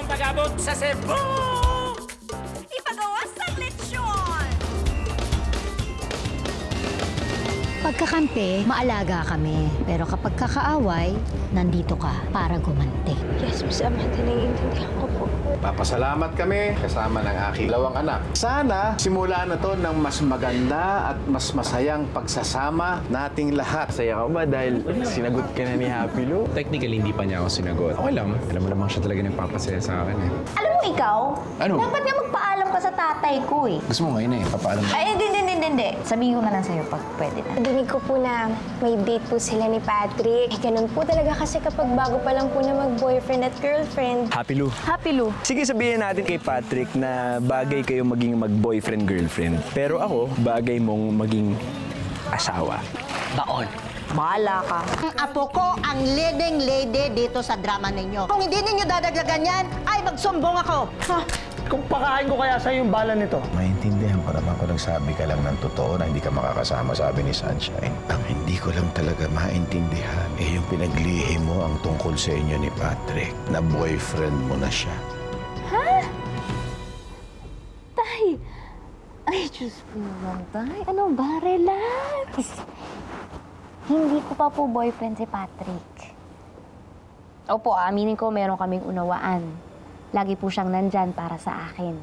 ang pag-abot sa Cebu! Ipagawa sa lechon! Pagkakampi, maalaga kami. Pero kapag kakaaway, nandito ka para gumanti. Yes, Miss Amanda, naiintindihan ko po. Papasalamat kami kasama ng aking 2 anak. Sana simula na to ng mas maganda at mas masayang pagsasama nating lahat. Saya ka ba dahil sinagot ka na ni Happy Lou? Technically, hindi pa niya ako sinagot. Okay lang. Alam mo namang siya talaga nagpapasaya sa akin eh. Alam mo ikaw? Ano? Dapat nga magpaalam ka sa tatay ko eh. Gusto mo ngayon eh, papaalam na. Ay, hindi. Sabihin ko na lang sa'yo pag pwede na. Narinig ko po na may date po sila ni Patrick. Ganun po talaga kasi kapag bago pa lang po na mag-boyfriend at girlfriend. Happy Lou. Happy Lou. Sige, sabihin natin kay Patrick na bagay kayo maging mag-boyfriend-girlfriend. Pero ako, bagay mong maging asawa. Baon. Bahala ka. Ang apo ko ang leading lady dito sa drama ninyo. Kung hindi ninyo dadagdagan yan, ay magsumbong ako. Kung pakain ko kaya sa'yo yung bala nito. Maintindihan ko naman kung nagsabi ka lang ng totoo na hindi ka makakasama, sabi ni Sunshine. Ang hindi ko lang talaga maintindihan eh yung pinaglihi mo ang tungkol sa inyo ni Patrick na boyfriend mo na siya. Ha? Tay! Ay, Diyos ko naman, Tay. Ano ba? Relax. Hindi ko pa po boyfriend si Patrick. Opo, aminin ko meron kaming unawaan. Lagi po siyang nandyan para sa akin.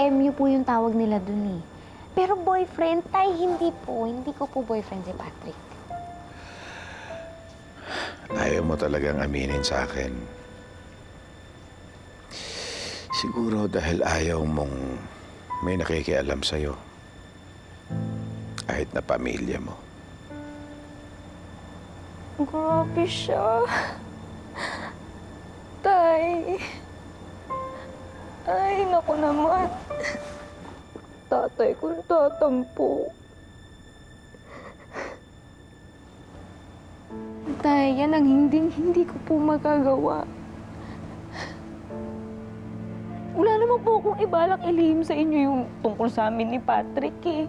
MU po yung tawag nila dun eh. Pero boyfriend, Tay, hindi po. Hindi ko po boyfriend si Patrick. Ayaw mo talagang aminin sa akin. Siguro dahil ayaw mong may nakikialam sa'yo. Kahit na pamilya mo. Grabe siya. Tay. Ay, naku naman. Tatay ko tatampo. Tay, yan ang hindi ko po magagawa. Wala naman po akong ibalak ilihim sa inyo yung tungkol sa amin ni Patrick eh.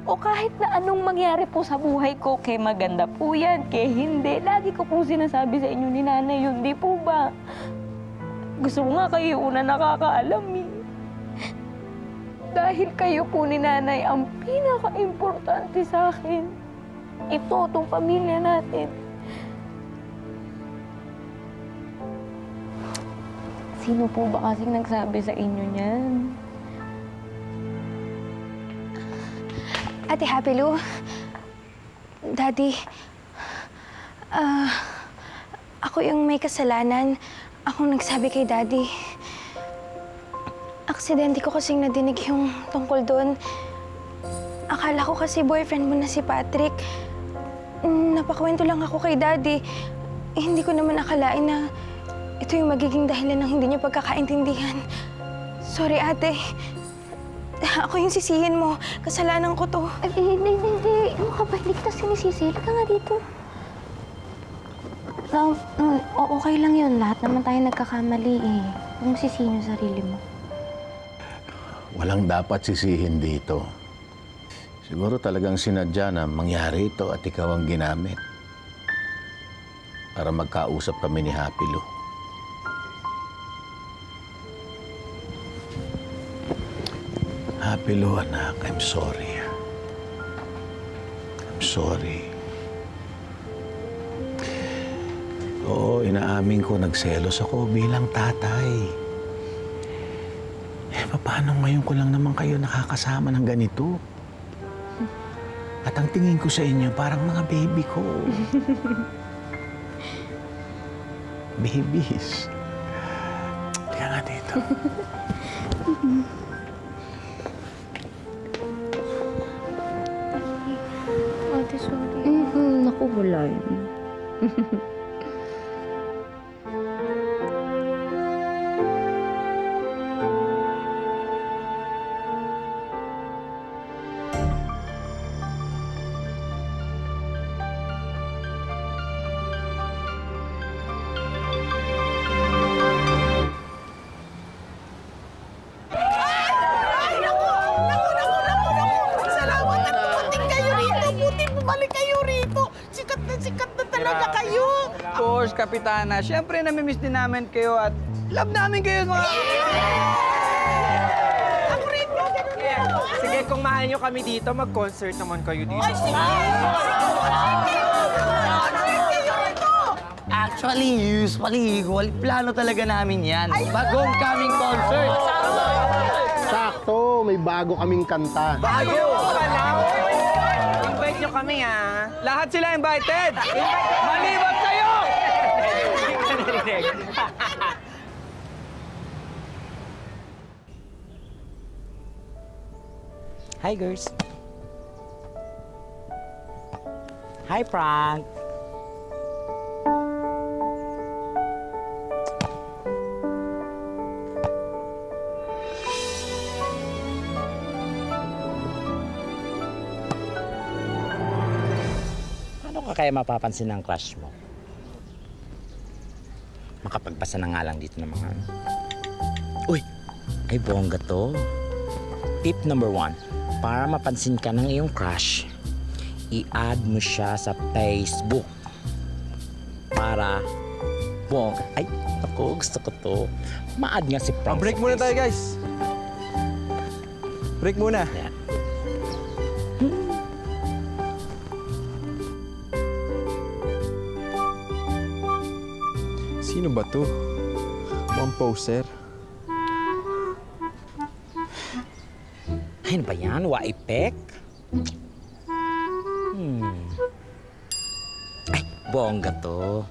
O kahit na anong mangyari po sa buhay ko, kay maganda po yan, kay hindi. Lagi ko po sinasabi sa inyo ni Nanay yun, di po ba? Gusto ko nga kayo una nakakaalam eh. Dahil kayo po ni Nanay ang pinaka-importante sa akin. Ito, itong pamilya natin. Sino po ba kasing nagsabi sa inyo niyan? Ate Happy Lou, Daddy, ako yung may kasalanan. Ako nagsabi kay Daddy. Aksidente ko kasing nadinig yung tungkol doon. Akala ko kasi boyfriend mo na si Patrick. Napakwento lang ako kay Daddy. Hindi ko naman akalain na ito yung magiging dahilan ng hindi niyo pagkakaintindihan. Sorry, ate. Ako yung sisihin mo. Kasalanan ko to. Hindi. Ano ka ba? Ligtas sinisisi. Halika nga dito. Okay lang yun. Lahat naman tayo nagkakamali eh. Huwag mo sisihin yung sarili mo. Walang dapat sisihin dito. Siguro talagang sinadya na mangyari ito at ikaw ang ginamit. Para magkausap kami ni Happy Lou. Happy Lou, anak, I'm sorry. I'm sorry. Oo, inaamin ko, nagselos ako bilang tatay. Paano ngayon ko lang naman kayo nakakasama ng ganito? At ang tingin ko sa inyo, parang mga baby ko. Babies. Teka nga dito. Ate, sorry. Naku, wala yun. course, Kapitana. Siyempre, namimiss din namin kayo at love namin kayo, mga... Ako rin po, ganun din. Sige, kung mahal nyo kami dito, mag-concert naman kayo dito. Ay, sige! Actually, usually, plano talaga namin yan. Bagong kaming concert. Sakto, may bago kaming kanta. Bago! Invite nyo kami, ha? Lahat sila invited! Maliban kayo! Hi, girls. Hi, Frank. Paano ka kaya mapapansin ng crush mo? Makapagbasa na nga lang dito ng mga... Uy! Ay, bongga to. Tip number 1. Para mapansin ka ng iyong crush, i-add mo siya sa Facebook. Para, ay, ako, gusto ko to. Ma-add nga si Frank Break sa muna tayo, Facebook. guys. Break muna. Ayan. Sino ba to? Mukhang poser. Ay, ano ba yan? Waipek? Ay, bongga to.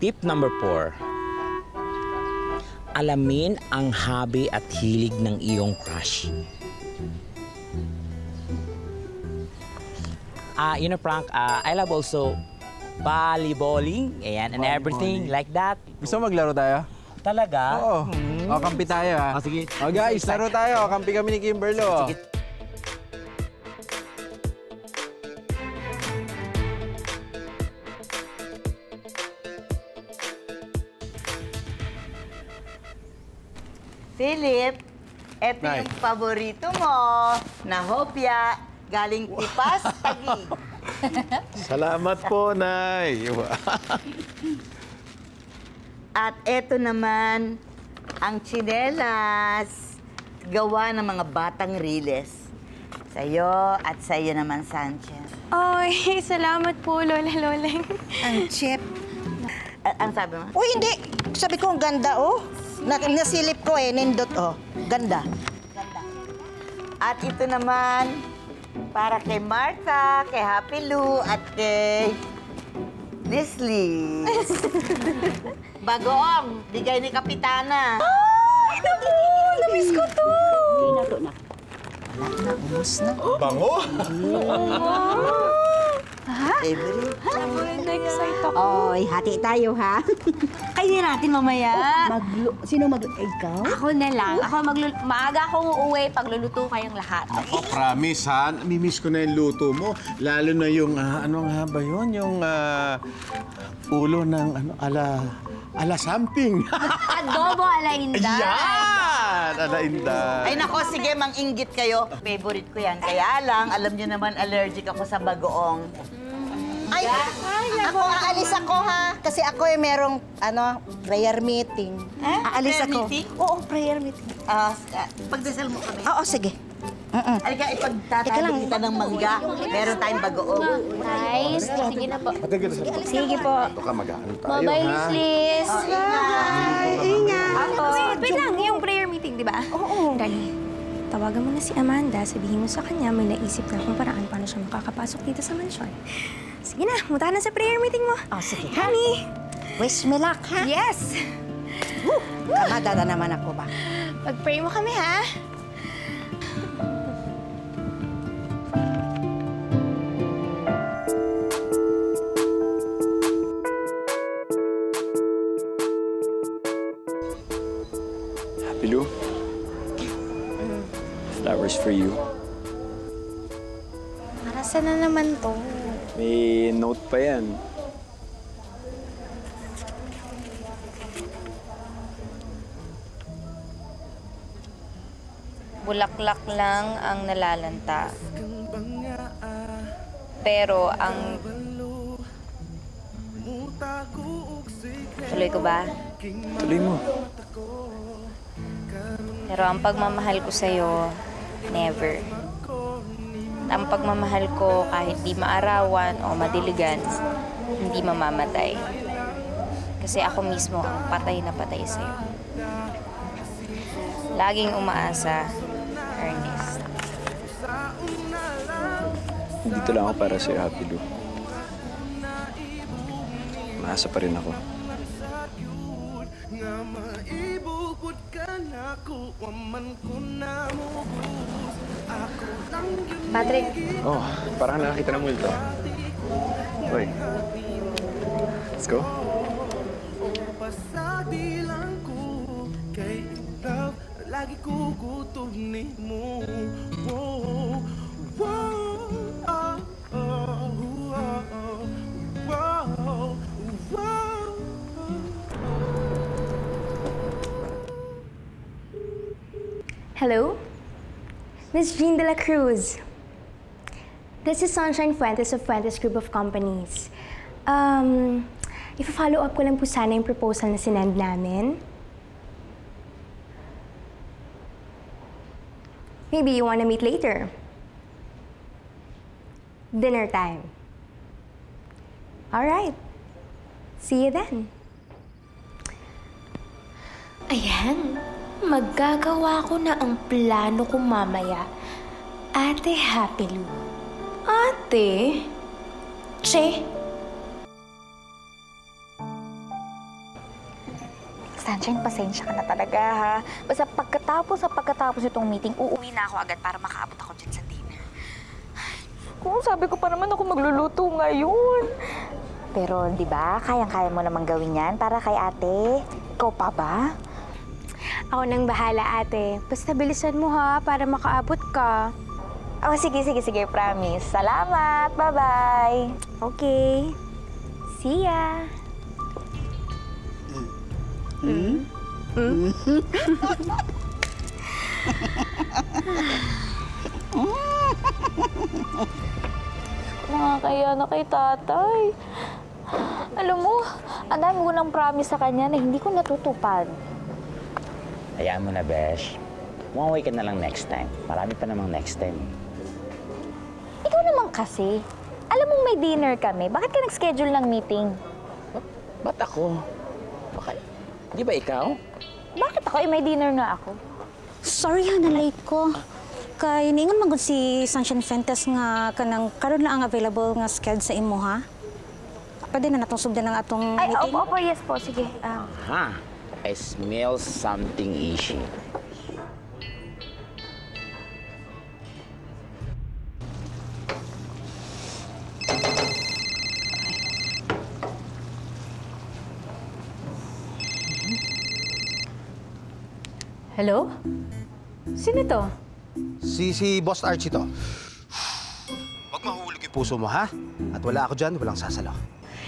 Tip number 4. Alamin ang hobby at hilig ng iyong crush. You know, Frank, I love also volleyballing, ayan, and everything like that. Gusto mo maglaro tayo? Talaga? Oo. O, kampi tayo, ha? Sige. O, guys, laro tayo. Kampi kami ni Kimberlo. Sige. Philip, eto Nay. yung paborito mo na hopya galing Tipas, Taguig. Salamat po, Nay. At eto naman ang tsinelas gawa ng mga batang riles. Sa'yo at sa'yo naman, Sanchez. Ay, salamat po, Lola Loleng. Ang cheap. Ang sabi mo? Uy, hindi. Sabi ko, ang ganda, oh. Nasilip ko eh, nindot, oh. Ganda. Ganda. At ito naman, para kay Martha, kay Happy Lou, at kay Leslie. Bagoong, bigay ni Kapitana. Ay, naku! Namiss ko to! Nato na. Wala na, umus na. Bango! Ha? Every. Na-excite ako. Oy, hati tayo, ha? Kainin natin mamaya. Sino ikaw? Ako na lang. Maaga akong uuwi pag luluto kayong lahat. Ako, promise, ha? Mimiss ko na yung luto mo. Lalo na yung, ano nga ba yun? Yung ulo ng, ala something. Adobo ala inday. Yan! Ala inday. Ay nako, sige, mang-inggit kayo. Favorite ko yan. Kaya lang, alam niyo naman, allergic ako sa bagoong. Ay, ako, aalis ako, ha? Kasi ako ay merong, prayer meeting. Aalis Prayer ako. meeting? Oo, prayer meeting. Pagdasal mo kami. Oo, sige. Halika, ipagtatalo kita ng mangga. Meron tayong bagoong. Nice. Sige na po. Sige po. Ito ka, mag-ano tayo, Bye-bye, ha? Liz. Ingat. Wait lang, yung prayer meeting, di ba? Oo. Dali. Tawagan mo na si Amanda, sabihin mo sa kanya may naisip na akong paraan paano siya makakapasok dito sa mansyon. Sige na, punta na sa prayer meeting mo. Sige. Honey! Wish me luck, ha? Yes! Kamadada naman ako ba? Pag-pray mo kami, ha? Happy Lou? Flowers for you. Para saan na naman to? May note pa yan. Bulaklak lang ang nalalanta. Pero ang Tuloy ko ba? Tuloy mo. Pero ang pagmamahal ko sa'yo, never. At ang pagmamahal ko kahit di maarawan o madiligan, hindi mamamatay. Kasi ako mismo ang patay na patay sa'yo. Laging umaasa, Ernest. Dito lang ako para sa'yo, Happy Lou. Maasa pa rin ako. Patrick. Oh, parang nakakita ng multo. Uy. Let's go. Lagi kukutunin mo. Hello? Miss Jean de la Cruz. This is Sunshine Fuentes of Fuentes Group of Companies. Ipa-follow up ko lang po sana yung proposal na sinend namin. Maybe you wanna meet later. Dinner time. All right. See you then. Ayan. Maggagawa ko na ang plano ko mamaya. Ate Happy Lou. Ate? Che? Sunshine, pasensya ka na talaga, ha? Basta pagkatapos itong meeting, uuwi na ako agad para makaabot ako dyan sa dinner. Kung sabi ko pa naman ako magluluto ngayon. Pero, di ba, kayang-kaya mo namang gawin yan para kay ate. Ikaw pa ba? Ako nang bahala, ate. Basta bilisan mo, ha, para makaabot ka. Oh, sige, promise. Salamat! Bye-bye! Okay. See ya! Nakakaya na kay tatay. Alam mo, ang dami ko ng promise sa kanya na hindi ko natutupad. Hayaan mo na, Besh. Umuwi ka na lang next time. Marami pa namang next time. Ikaw naman kasi. Alam mong may dinner kami. Bakit ka nag-schedule ng meeting? Ba't ako? Di ba ikaw? Bakit ako? May dinner nga ako. Sorry ha, na-late ko. Kay ningon man gud si Sunshine Fuentes nga kanang karon na ang available nga schedule sa imo ha. Pwede na natong subdan ng atong meeting. Opo, yes po. Sige. Ha? I smell something ishy. Hello? Sino to? Si Boss Archie to. Huwag mahulog yung puso mo, ha? At wala ako dyan, walang sasalo.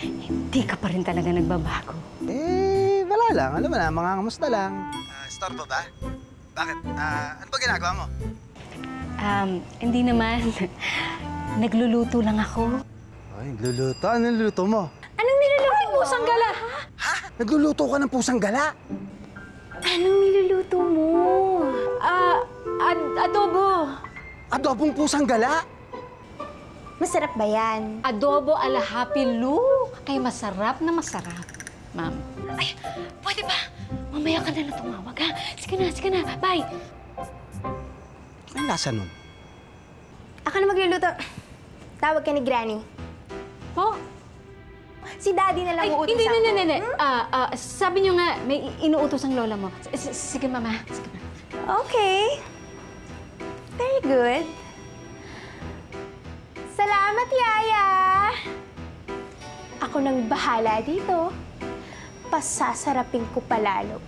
Hindi ka pa rin talaga nagbabago. Wala lang. Alam mo na, mga kamusta lang. Store pa ba? Bakit? Ano ba ginagawa mo? Hindi naman. Nagluluto lang ako. Ay, nagluluto? Ano niluluto mo? Anong niluluto mo? Pusang gala. Ha? Nagluluto ka ng pusang gala? Anong niluluto mo? Adobo. Adobong pusang gala? Masarap ba yan? Adobo ala Happy Lou. Kaya masarap na masarap, ma'am. Ay, pwede ba? Mamaya ka na tumawag, ha? Sige na. Bye. Ang lasa nun? Ako na magluluto. Tawag ka ni Granny. Oh? Si Daddy na lang uutusan ko. Hindi. Sabi niyo nga, may inuutos ang lola mo. Sige, mama. Sige, mama. Okay. Very good. Salamat, Yaya! Ako nang bahala dito. Pasasarapin ko palalo.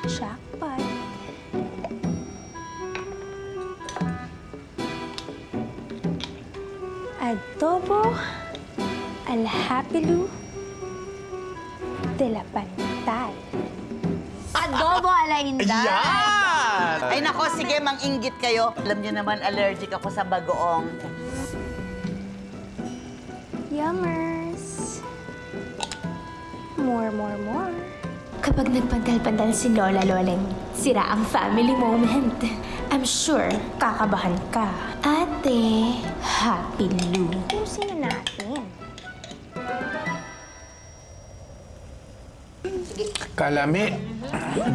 Jackpot. Adobo al Happy Lou de la Pantal. Adobo ala Inday. Yan! Ay nako, sige, mang-inggit kayo. Alam niyo naman, allergic ako sa bagoong. Yummers. More. Kapag nagpandal-pandal si Lola Loleng, sira ang family moment. I'm sure kakabahan ka. Ate, Happy Lou. Pusin na natin. Kalami.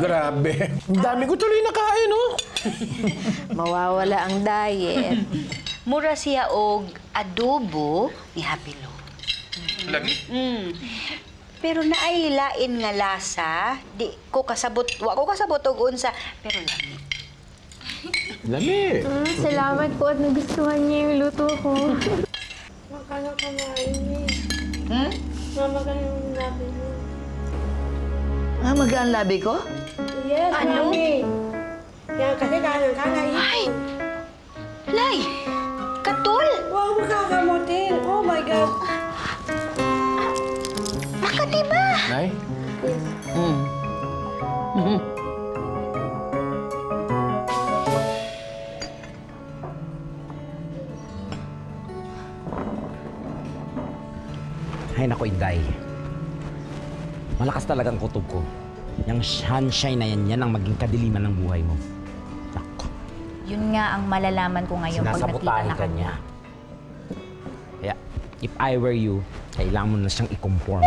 Grabe. Ang dami ko tuloy nakain, no? Mawawala ang diet. Mura siya og adobo ni Happy Lou. Lagi? Pero naay lain nga lasa, di ko kasabot, wa ko kasabot og unsa, pero lami. Lami. Salamat po at nagustuhan niya yung luto ko. Makano kamain niya. Mama ka yung labi niya. Magaan labi ko? Yes, Ano? Mami. Yan, kasi kanang-kanang. Ay! Lay! Katul! Huwag mo kakamutin. Oh my God. Makati ba? Nay? Ay, nako, Inday. Malakas talagang kutob ko. Yung sunshine na yan ang maging kadiliman ng buhay mo. Nako. Yun nga ang malalaman ko ngayon pag nakita Sinasabotahe na ka kanya. niya. Kaya, if I were you, kailangan mo na siyang i-conform.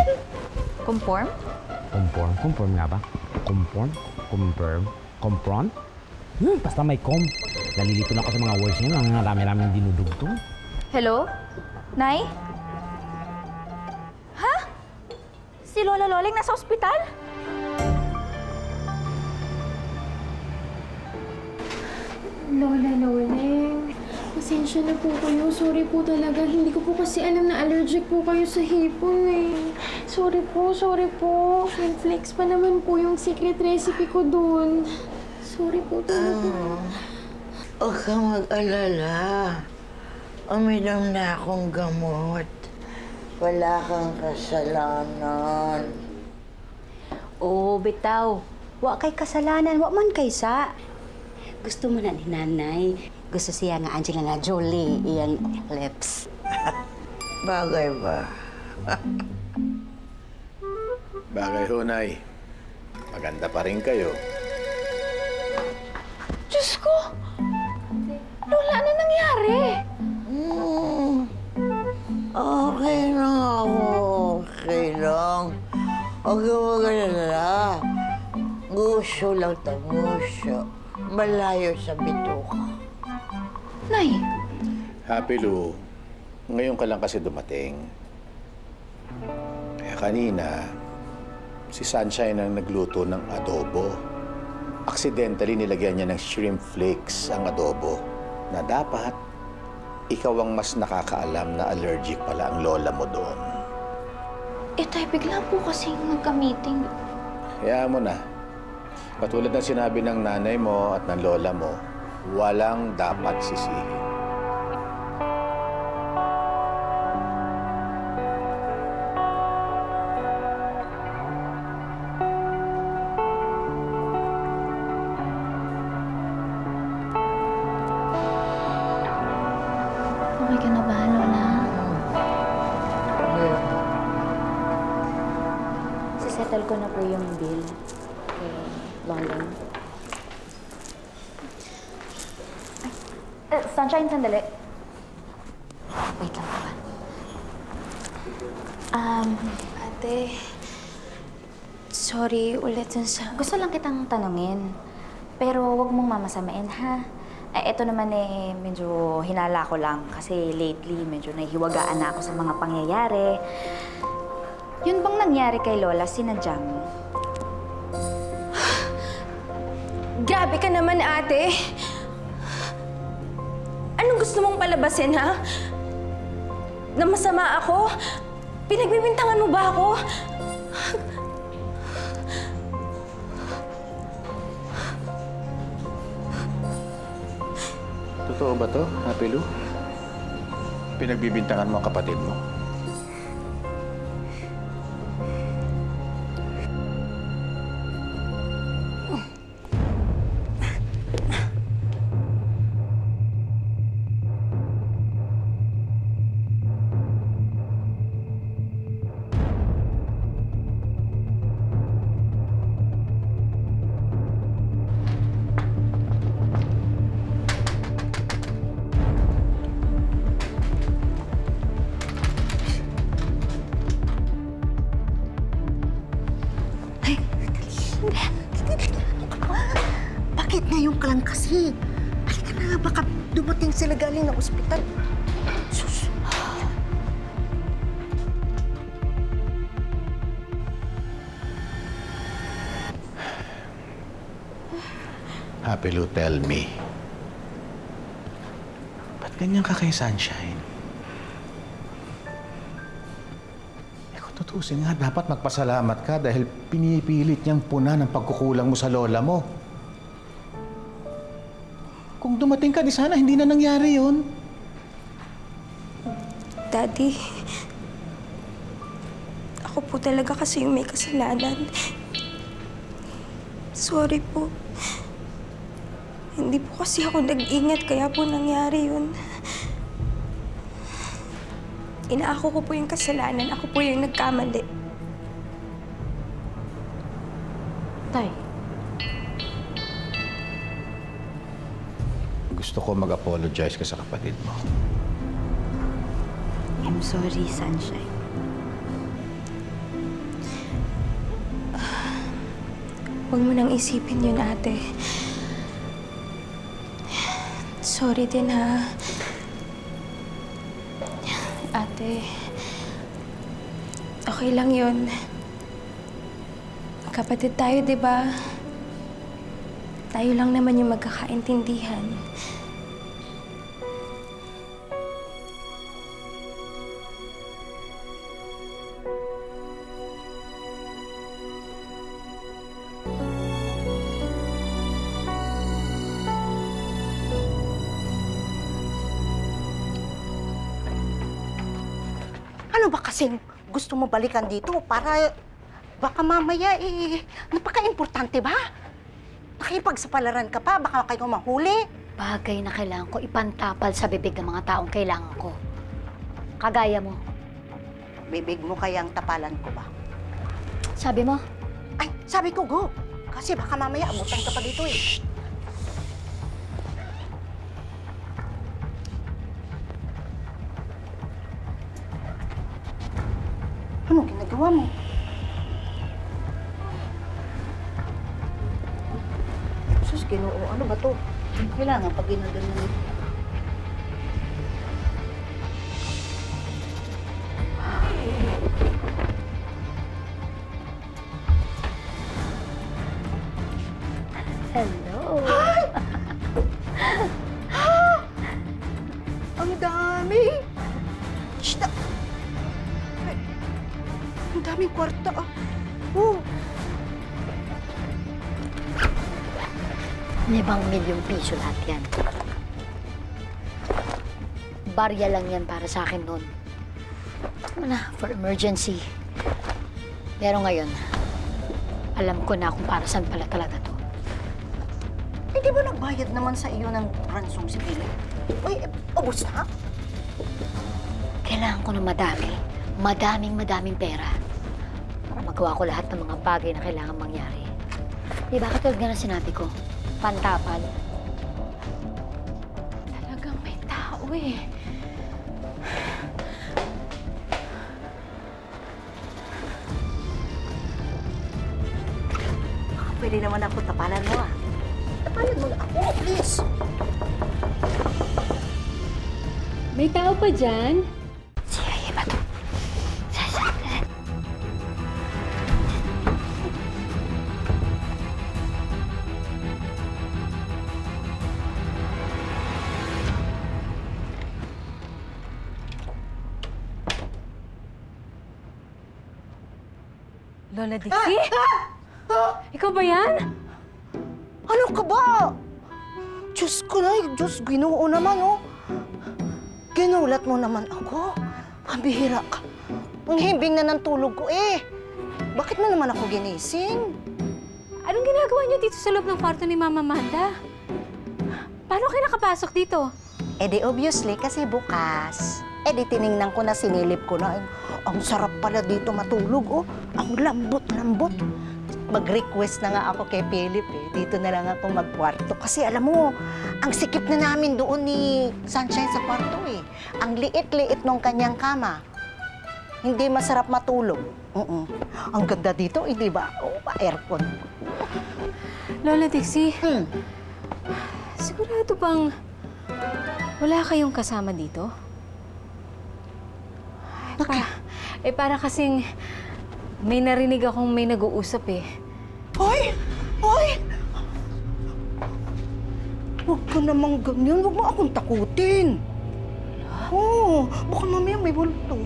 Conform? Conform nga ba? Conform? Basta may Nalilito na ako sa mga words niya, ang marami-raming dinudugtong. Hello? Nay? Ha? Si Lola Loleng nasa ospital? Lola Loleng, pasensya na po kayo. Sorry po talaga. Hindi ko po kasi alam na allergic po kayo sa hipon eh. Sorry po. Flakes pa naman po yung secret recipe ko dun. Sorry po talaga. Huwag kang mag-alala. Uminom na akong gamot. Wala kang kasalanan. Oo, bitaw. Wa kay kasalanan, wa man kay sa. Gusto mo na ni nanay. Gusto siya nga Angelina Jolie, iyang lips. Bagay ba? Bagay ho, Nay. Maganda pa rin kayo. Diyos ko! Lola, ano nangyari? Okay lang ako. Okay lang. Huwag kang mag-alala. Gusto lang tamusyo. Malayo sa bituka. Nay! Happy Lou, ngayon ka lang kasi dumating. Kaya kanina, si Sunshine ang nagluto ng adobo. Accidentally nilagyan niya ng shrimp flakes ang adobo na dapat ikaw ang mas nakakaalam na allergic pala ang lola mo doon. Tay, bigla po kasing nagka-meeting. Kaya mo na. Katulad ng sinabi ng nanay mo at ng lola mo, walang dapat sisihin. Okay ka na ba, Lola? Sisettle ko na po yung bill kay Loleng. Sunshine, sandali. Wait lang pa. Ate, sorry ulit dun sa... Gusto lang kitang tanungin. Pero wag mong mamasamain, ha? Ito naman medyo hinala ko lang kasi lately medyo nahihiwagaan na ako sa mga pangyayari. Yun bang nangyari kay Lola, sinadya mo? Grabe ka naman, ate. Anong gusto mong palabasin, ha? Na masama ako? Pinagbibintangan mo ba ako? Totoo ba to, Happy Lou? Pinagbibintangan mo ang kapatid mo? Bakit ngayon ka lang kasi? Halika na, baka dumating sila galing ng ospital. Sus. Happy Lou, tell me. Ba't ganyan ka kay Sunshine? Kung tutusin nga, dapat magpasalamat ka dahil pinipilit niyang puna ng pagkukulang mo sa lola mo. Kung dumating ka, di sana hindi na nangyari yun. Daddy, ako po talaga kasi yung may kasalanan. Sorry po. Hindi po kasi ako nag-ingat, kaya po nangyari yun. Inaako ko po yung kasalanan. Ako po yung nagkamali. Tay. Gusto ko mag-apologize ka sa kapatid mo. I'm sorry, Sunshine. Huwag mo nang isipin yun, ate. Sorry din, ha. Ate, okay lang yun. Kapatid tayo, di ba? Tayo lang naman yung magkakaintindihan. Ano ba kasing gusto mo balikan dito para baka mamaya napaka-importante ba? Nakipagsapalaran ka pa, baka kayo mahuli. Bagay na kailangan ko ipantapal sa bibig ng mga taong kailangan ko. Kagaya mo. Bibig mo kayang tapalan ko ba? Sabi mo? Ay, sabi ko go. Kasi baka mamaya abutan ka pa dito eh. Ano ginagawa mo? Sus, Ginoo, ano ba to? Kailangan pag ginagawa ito. Hello! Ang dami! Shh! Ang daming kwarta ah. Oh! 5 milyong piso lahat yan. Barya lang yan para sa akin noon. For emergency. Pero ngayon, alam ko na kung para saan pala talaga to. Eh, di ba nagbayad naman sa iyo ng ransom si Philip? Uy, ubos na? Kailangan ko ng madaming pera para magawa ko lahat ng mga bagay na kailangan mangyari. Di ba katulad nga na sinabi ko, pantapal. Talagang may tao eh. Pwede naman ako tapalan mo ah. Tapalan mo na ako, please. May tao pa dyan? Sige, ba to? Lola Dixie? Ikaw ba yan? Ano ka ba? Diyos ko na, Diyos, Ginoo naman, oh. Ginulat mo naman ako. Pambihira ka. Ang himbing na ng tulog ko, eh. Bakit mo naman ako ginising? Anong ginagawa niyo dito sa loob ng kwarto ni Mama Amanda? Paano kayo nakapasok dito? Eh di obviously, kasi bukas. Eh di tiningnan ko na, sinilip ko na. Ang sarap pala dito matulog, oh. Ang lambot-lambot. Mag-request na nga ako kay Philip, eh. Dito na lang ako magkwarto. Kasi alam mo, ang sikip na namin doon ni Sunshine sa kwarto, eh. Ang liit-liit nung kanyang kama. Hindi masarap matulog. Ang ganda dito, hindi ba? Oh, aircon. Lola Dixie, Sigurado bang wala kayong kasama dito? Para kasing may narinig akong may nag-uusap eh. Hoy! Hoy! Huwag ka namang ganyan. Huwag mo akong takutin. Oo, baka mamaya may multo.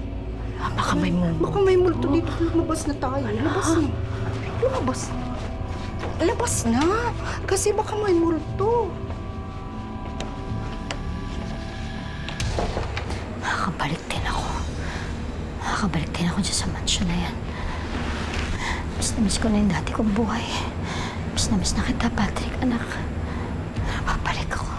Baka may multo. Baka may multo dito. Lumabas na tayo. Lumabas na. Lumabas. Labas na. Kasi baka may multo. Makakabalik din ako. Makakabalik din ako dyan sa mansion na yan. Miss na miss ko na yung dati kong buhay. Miss na kita, Patrick, anak. Babalik ako.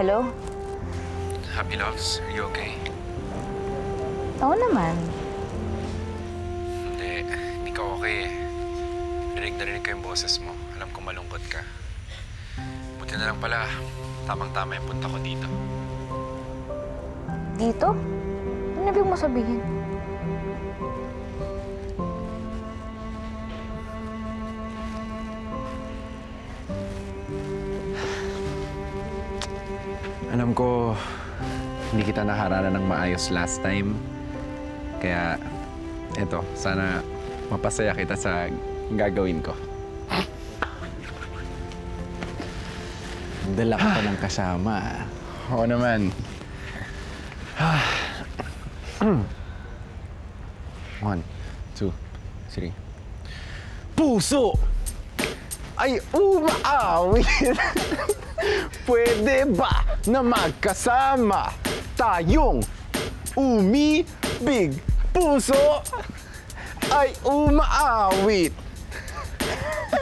Hello? Happy loves, are you okay? Oo naman. Hindi ka okay eh. Narinig ko yung boses mo. Alam ko malungkot ka. Buti na lang pala, tamang-tama yung punta ko dito. Dito? Ano ibig mo sabihin? Alam ko, hindi kita naharana ng maayos last time. Kaya, eto, sana mapasaya kita sa gagawin ko. Dala ka pa ng kasama. Oo naman. 1, 2, 3. Puso ay umaawit. Pwede ba na magkasama tayong umibig? Puso ay umaawit.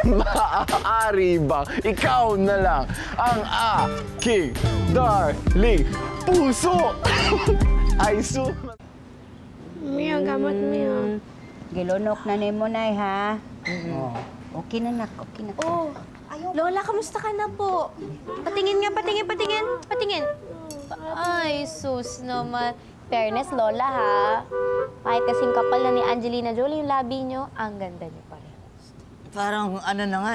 Maaari bang ikaw na lang ang aking darling? Puso ay Mia, gamot Mia. Gilunok na ni mo, Nay, ha? Okay na, nak. Okay na. Oh, Lola, kamusta ka na po? Patingin nga, patingin. Ay, sus naman. Fairness, Lola, ha? Kahit kasing kapal na ni Angelina Jolie yung labi nyo, ang ganda niyo pa rin. Parang ano na nga,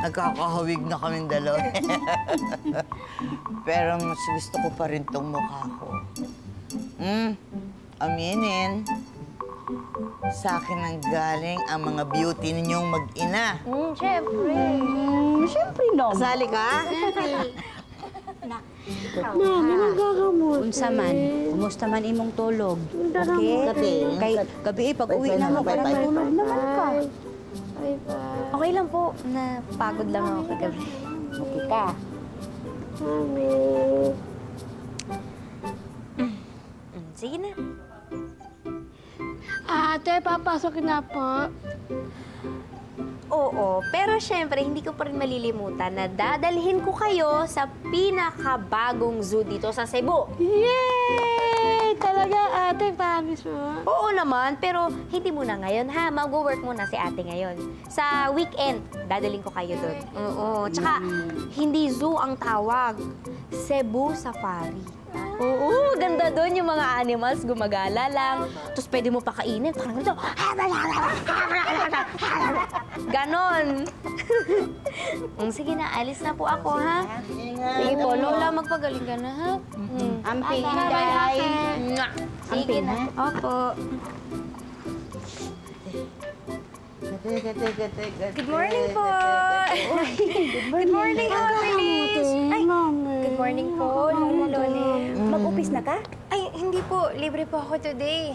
nagkakahawig na kaming dalawa. Pero mas gusto ko pa rin tong mukha ko. Aminin, sa akin ang galing ang mga beauty ninyong mag-ina. Siyempre. Siyempre, no. Kasali ka? Mami, nagagamot. Unsa man, kumusta man imong tulog? Okay? Gabi, pag-uwi na mo, para matulog naman ka. Okay lang po. Napagod lang ako kagabi. Okay ka? Mami. Sige na. Ate, papasok na po. Oo, pero syempre, hindi ko pa rin malilimutan na dadalhin ko kayo sa pinakabagong zoo dito sa Cebu. Yay! Talaga, ate, promise mo? Oo naman, pero hindi muna ngayon, ha? Mag-work muna si ate ngayon. Sa weekend, dadalhin ko kayo doon. Oo, tsaka hindi zoo ang tawag. Cebu Safari. Oo, ganda doon yung mga animals, gumagala lang. Tapos pwede mo pakainin, parang ganito. Ganon. Sige na, alis na po ako, ha? Sige po, Lola, magpagaling ka na, ha? Amping, Day. Sige na. Opo. Good morning po. Good morning, Amilis. Ay, good morning po, Lola Lole. Mag-upis na ka? Ay, hindi po. Libre po ako today.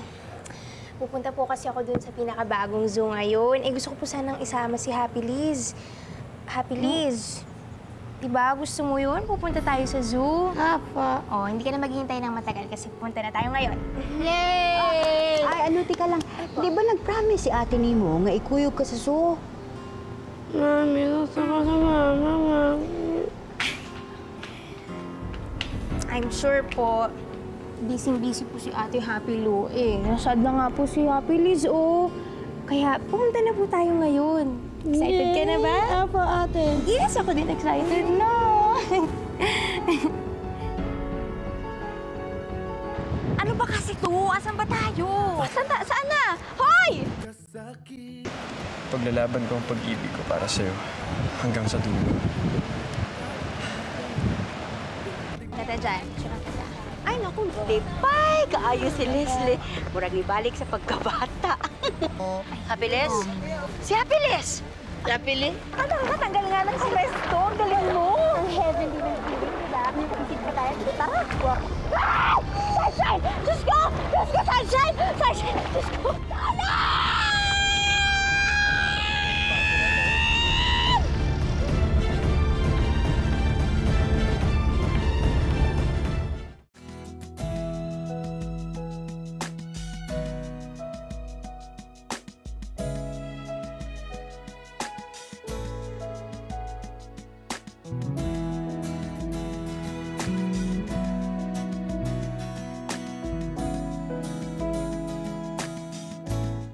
Pupunta po kasi ako dun sa pinakabagong zoo ngayon. Gusto ko po sanang isama si Happy Liz. Happy Liz, diba gusto mo yun? Pupunta tayo sa zoo. Apa. Oh, hindi ka na maghihintay ng matagal kasi pupunta na tayo ngayon. Yay! Ay, ano, tika lang. Di ba nag-promise si ate ni mo nga ikuyog ka sa zoo? Mami, gusto ko sa mama, Mami. I'm sure po, Busy-busy po si Ate Happy Lou eh. Nasad na nga po si Happy Liz, oh. Kaya pumunta na po tayo ngayon. Excited ka na ba? Opo, ate. Yes, ako din excited na. Ano ba kasi to? Asan ba tayo? Saan na? Hoy! Paglalaban ko ang pag-ibig ko para sa'yo hanggang sa dulo. Tata dyan. Ay, naku, lipay! Kaayo si Leslie. Murag ibalik sa pagkabata. Happy Liz? Si Happy Liz! Happy Liz? Ano, natanggal nga ng si